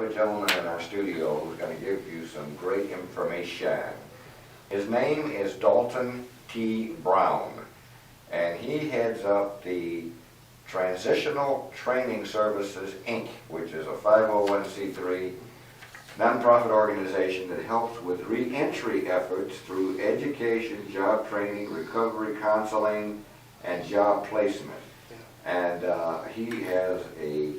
a gentleman in our studio who's going to give you some great information. His name is Dalton T. Brown, and he heads up the Transitional Training Services, Inc., which is a 501c3 nonprofit organization that helps with re-entry efforts through education, job training, recovery, counseling, and job placement. And he has a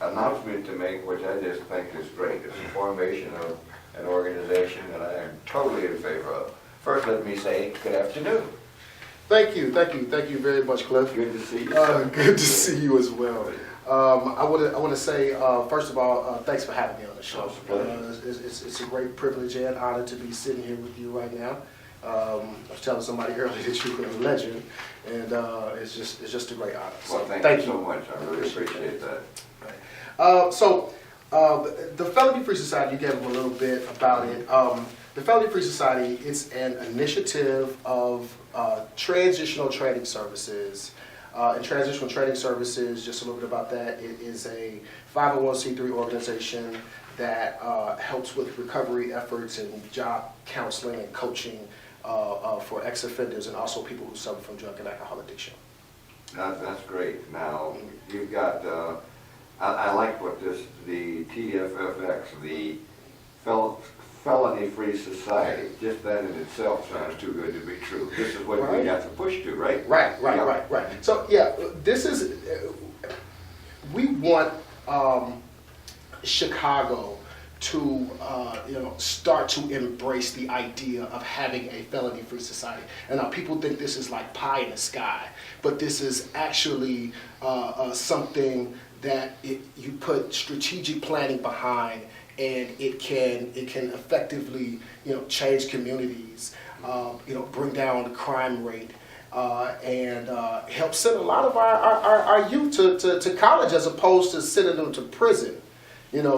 announcement to make, which I just think is great. It's the formation of an organization that I am totally in favor of. First, let me say good afternoon. Thank you very much, Cliff. Good to see you. Good to see you as well. I want to say, first of all, thanks for having me on the show. It's a great privilege and honor to be sitting here with you right now. I was telling somebody earlier that you were a legend, and it's just a great honor. So well, thank you so much. I really appreciate that. The Felony Free Society, you gave a little bit about it. The Felony Free Society, it's an initiative of transitional training services. And transitional training services, just a little bit about that, it is a 501c3 organization that helps with recovery efforts and job counseling and coaching for ex-offenders and also people who suffer from drug and alcohol addiction. That's great. Now, you've got, I like what the TFFX, the Felony Free Society, just that in itself sounds too good to be true. This is what we have to push to, right? Right. So, yeah, this is, we want Chicago to start to embrace the idea of having a felony-free society. And now people think this is like pie in the sky, but this is actually something that you put strategic planning behind, and it can effectively change communities, bring down the crime rate, and help send a lot of our youth to college as opposed to sending them to prison.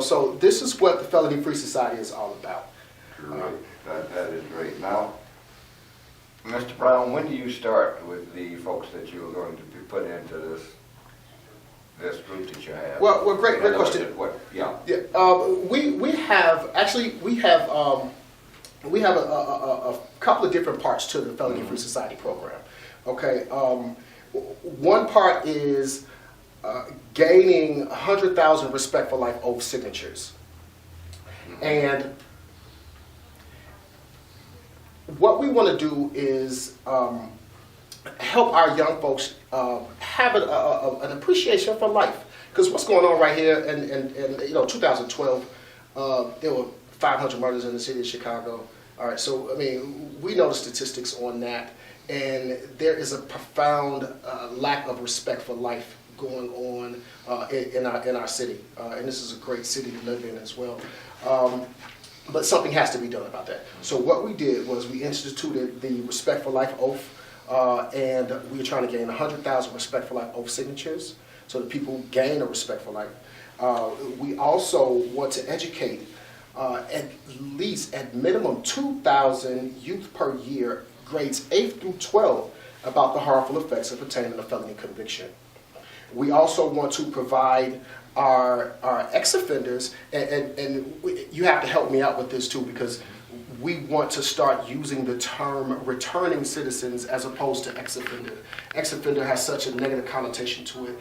So this is what the Felony Free Society is all about. Great. That is great. Now, Mr. Brown, when do you start with the folks that you are going to be put into this group that you have? Well, great question. We have a couple of different parts to the Felony Free Society program. Okay, one part is gaining 100,000 Respect for Life oath signatures, and what we want to do is help our young folks have an appreciation for life. Because what's going on right here in 2012, there were 500 murders in the city of Chicago. All right, so I mean, we know the statistics on that, and there is a profound lack of respect for life going on in our city, and this is a great city to live in as well. But something has to be done about that. So what we did was we instituted the Respect for Life oath. And we are trying to gain 100,000 Respect for Life oath signatures so that people gain a respect for life. We also want to educate at minimum 2,000 youth per year, grades 8 through 12, about the harmful effects of obtaining a felony conviction. We also want to provide our ex-offenders, and you have to help me out with this too, because we want to start using the term returning citizens as opposed to ex-offender. Ex-offender has such a negative connotation to it,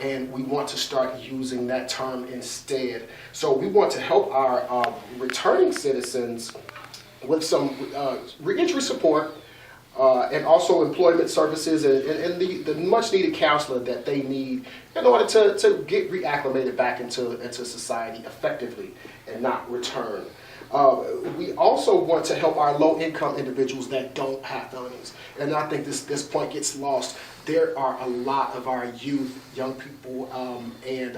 and we want to start using that term instead. So we want to help our returning citizens with some reentry support, and also employment services and the much needed counseling that they need in order to get reacclimated back into society effectively and not return. We also want to help our low-income individuals that don't have felonies, and I think this point gets lost. There are a lot of our youth, young people, and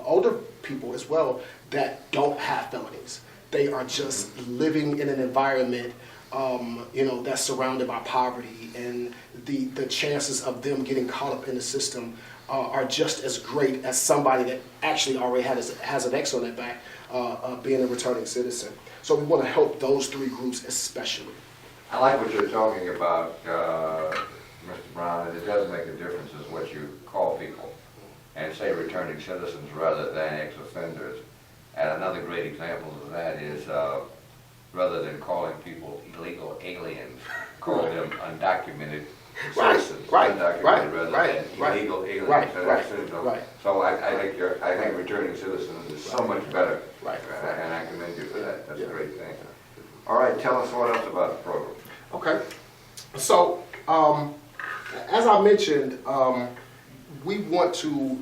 older people as well that don't have felonies. They are just living in an environment that's surrounded by poverty, and the chances of them getting caught up in the system are just as great as somebody that actually already has an X on their back, being a returning citizen. So we want to help those three groups especially. I like what you're talking about, Mr. Brown, and it does make a difference as what you call people. and say returning citizens rather than ex-offenders. And another great example of that is rather than calling people illegal aliens, call them undocumented citizens. Undocumented rather than illegal aliens. So I think returning citizens is so much better. And I commend you for that. That's a great thing. All right, tell us what else about the program. Okay. So, as I mentioned, we want to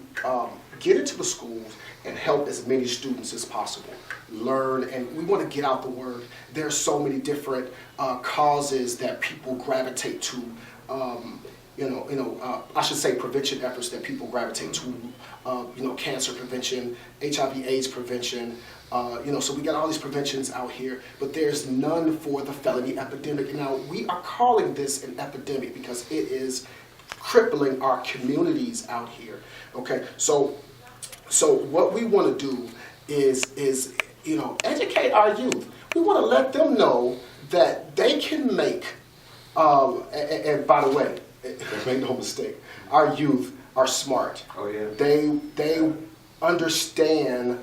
get into the schools and help as many students as possible learn, and we want to get out the word. There are so many different causes that people gravitate to. I should say prevention efforts that people gravitate to. Cancer prevention, HIV/AIDS prevention. So we got all these preventions out here, but there's none for the felony epidemic. Now, we are calling this an epidemic because it is crippling our communities out here. Okay, so what we want to do is educate our youth. We want to let them know that they can make, and by the way, make no mistake, our youth are smart. Oh yeah. They understand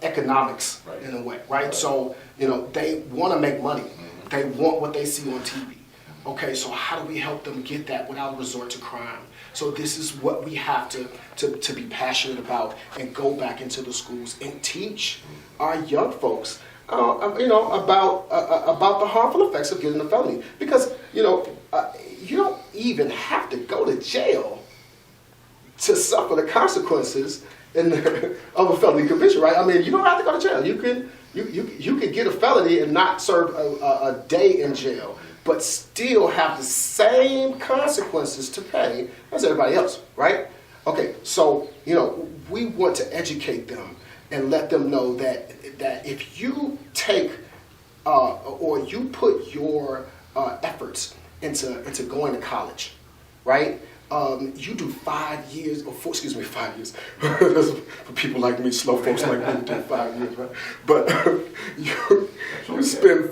economics in a way, right? So they want to make money. They want what they see on TV. Okay, so how do we help them get that without resort to crime? So this is what we have to be passionate about and go back into the schools and teach our young folks, about the harmful effects of getting a felony. Because you don't even have to go to jail to suffer the consequences of a felony conviction, right? I mean, you don't have to go to jail. You can get a felony and not serve a day in jail, but still have the same consequences to pay as everybody else, right? Okay, so we want to educate them and let them know that if you take or you put your efforts into going to college, right? You do 5 years, 5 years. For people like me, slow folks like me, do 5 years, right? But you spend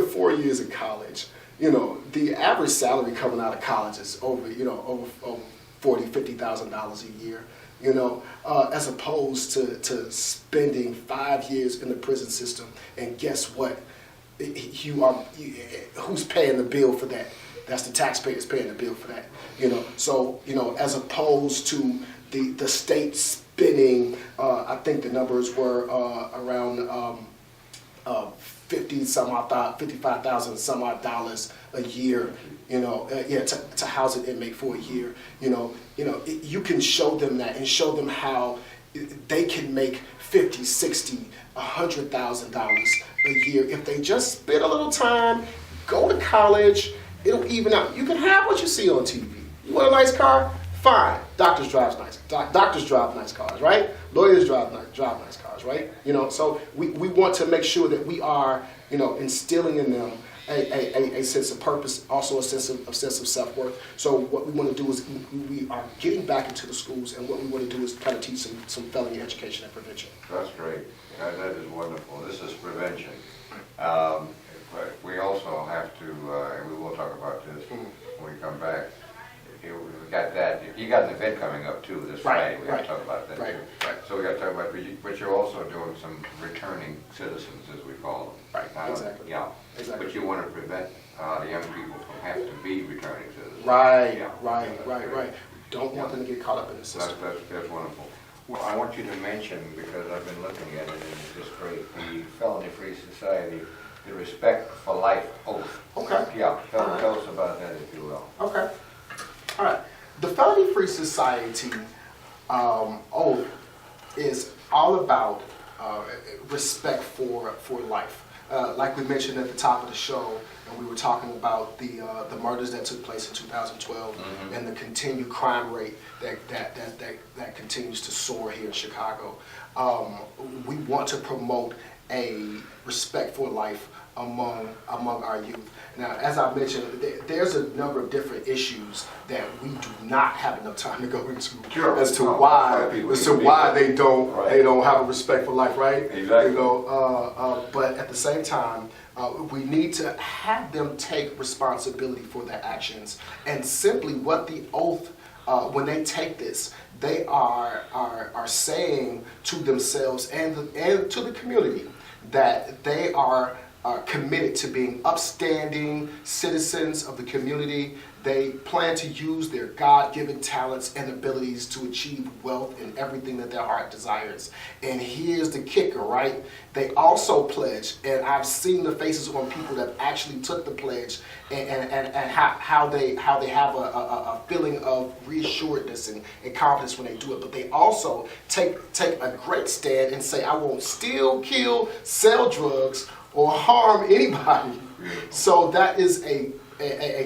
4 years in college. The average salary coming out of college is over $40,000-$50,000 a year. As opposed to spending 5 years in the prison system, and guess what? Who's paying the bill for that? That's the taxpayers paying the bill for that. So as opposed to the state spending, I think the numbers were around $55,000 some odd dollars a year. To house an inmate for a year. You can show them that and show them how they can make $50,000, $60,000, $100,000 a year if they just spend a little time, go to college. It'll even out. You can have what you see on TV. You want a nice car? Fine. Doctors drive nice cars, right? Lawyers drive nice cars, right? So we want to make sure that we are, instilling in them a sense of purpose, also a sense of self-worth. So what we want to do is we are getting back into the schools, and what we want to do is kind of teach some felony education and prevention. That's great. That is wonderful. This is prevention. We also have to, and we will talk about this when we come back. We got that. You got an event coming up too this Friday. We got to talk about that too. Right. So we got to talk about, but you're also doing some returning citizens, as we call them. Right. Exactly. Yeah. Exactly. But you want to prevent the young people from having to be returning citizens. Right. Yeah. Right. Don't want them to get caught up in the system. That's wonderful. Well, I want you to mention, because I've been looking at it and it's just great, the Felony Free Society, the Respect for Life Oath. Okay. Yeah. Tell us about that, if you will. Okay. All right. The Felony Free Society oath is all about respect for life. Like we mentioned at the top of the show, and we were talking about the murders that took place in 2012 and the continued crime rate that continues to soar here in Chicago. We want to promote a respect for life among our youth. Now, as I mentioned, there's a number of different issues that we do not have enough time to go into as to why they don't have a respect for life, right? Exactly. But at the same time, we need to have them take responsibility for their actions, and simply what the oath when they take this, they are saying to themselves and to the community that they are committed to being upstanding citizens of the community. They plan to use their God-given talents and abilities to achieve wealth in everything that their heart desires. And here's the kicker, right? They also pledge, and I've seen the faces on people that actually took the pledge and how they have a feeling of reassuredness and confidence when they do it. But they also take a great stand and say, I won't steal, kill, sell drugs, or harm anybody. So that is a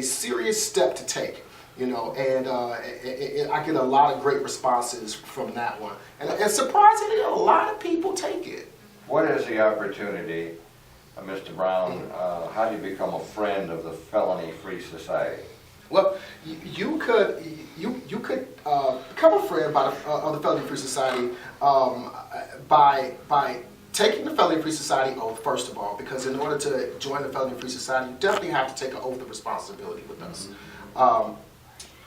serious step to take, you know, and I get a lot of great responses from that one. And surprisingly, a lot of people take it. What is the opportunity, Mr. Brown, how do you become a friend of the Felony Free Society? Well, you could become a friend of the Felony Free Society by taking the Felony Free Society oath, first of all, because in order to join the Felony Free Society, you definitely have to take an oath of responsibility with us.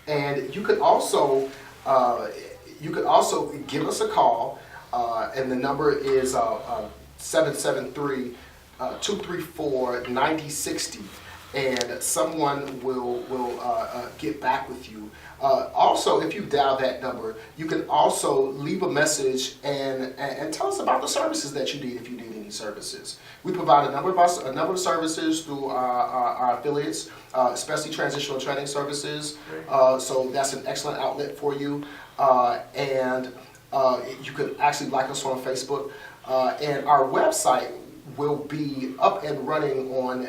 And you could also give us a call, and the number is 773-234-9060, and someone will get back with you. Also, if you dial that number, you can also leave a message and tell us about the services that you need if you need any services. We provide a number of services through our affiliates, especially transitional training services. So that's an excellent outlet for you. And you could actually like us on Facebook. And our website will be up and running on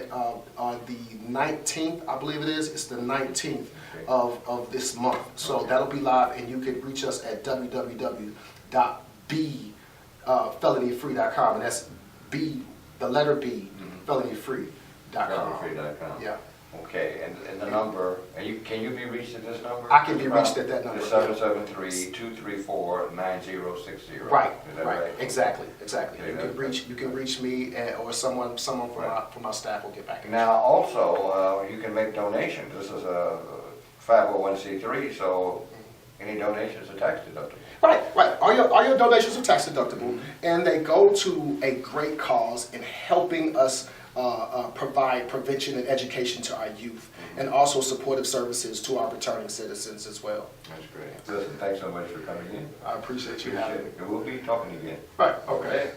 the 19th, I believe it is. It's the 19th of this month. So that'll be live, and you can reach us at www.felonyfree.com, and that's B, the letter B, felonyfree.com. Felonyfree.com. Yeah. Okay, and the number, can you be reached at this number? I can be reached at that number. The 773-234-9060. Right, Is that right, exactly. Okay, You can reach me, or someone from my staff will get back in touch. Now, also, you can make donations. This is a 501c3, so any donations are tax deductible. Right. All your donations are tax deductible, and they go to a great cause in helping us provide prevention and education to our youth, and also supportive services to our returning citizens as well. That's great. Listen, thanks so much for coming in. I appreciate you having me. And we'll be talking again. Right. Okay.